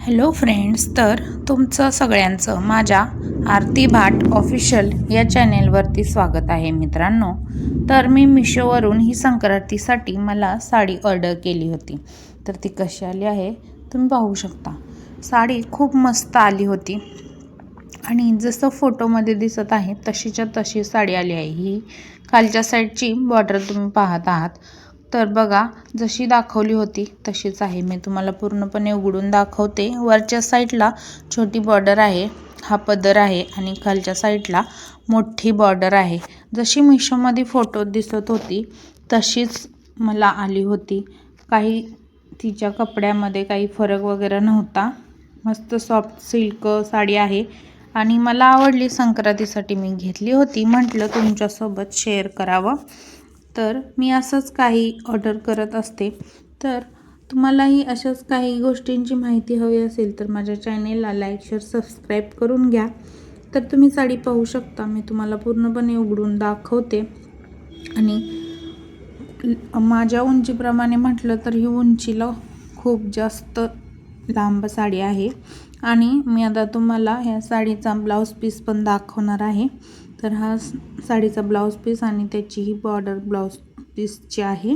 Hello friends, तर तुमचं सगळ्यांचं माझ्या आरती भाट ऑफिशियल या चॅनेलवरती स्वागत आहे मित्रांनो. तर मी मिशोवरून ही संक्रांतीसाठी मला साडी ऑर्डर केली होती. तर ती कशी आली आहे तुम्ही पाहू शकता. साडी खूप मस्त आली होती आणि जसं फोटोमध्ये दिसत आहे तशीच्या तशी साडी आली आहे. ही खालच्या साईडची बॉर्डर तुम्ही पाहत आहात. तर बघा, जशी दाखवली होती तशीच आहे. मी तुम्हाला पूर्णपणे उघडून दाखवते. वरच्या साईडला छोटी बॉर्डर आहे, हा पदर आहे आणि खालच्या साईडला मोठी बॉर्डर आहे. जशी मिशोमध्ये फोटो दिसत होती तशीच मला आली होती. काही तिच्या कपड्यामध्ये काही फरक वगैरे नव्हता. मस्त सॉफ्ट सिल्क साडी आहे आणि मला आवडली. संक्रांतीसाठी मी घेतली होती, म्हटलं तुमच्यासोबत शेअर करावं. तर मी असंच काही ऑर्डर करत असते. तर तुम्हालाही अशाच काही गोष्टींची माहिती हवी असेल तर माझ्या चॅनेलला लाईक, शेअर, सबस्क्राईब करून घ्या. तर तुम्ही साडी पाहू शकता. मी तुम्हाला पूर्णपणे उघडून दाखवते आणि माझ्या उंचीप्रमाणे म्हटलं तर ही उंचीला खूप जास्त लांब साडी आहे. आणि मी आता तुम्हाला ह्या साडीचा ब्लाऊज पीस पण दाखवणार आहे. तर हा साडीचा ब्लाऊज पीस आणि त्याची ही बॉर्डर ब्लाऊज पीसची आहे.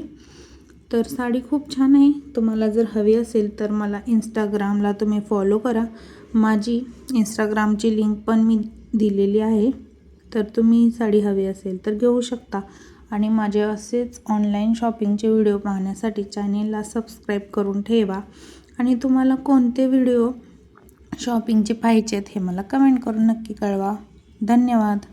तर साडी खूप छान आहे. तुम्हाला जर हवी असेल तर मला इंस्टाग्रामला तुम्ही फॉलो करा. माझी इंस्टाग्रामची लिंक पण मी दिलेली आहे. तर तुम्ही साडी हवी असेल तर घेऊ शकता. आणि माझे असेच ऑनलाईन शॉपिंगचे व्हिडिओ पाहण्यासाठी चॅनेलला सबस्क्राईब करून ठेवा. आणि तुम्हाला कोणते व्हिडिओ शॉपिंगचे पाहिजेत हे मला कमेंट करून नक्की कळवा. धन्यवाद.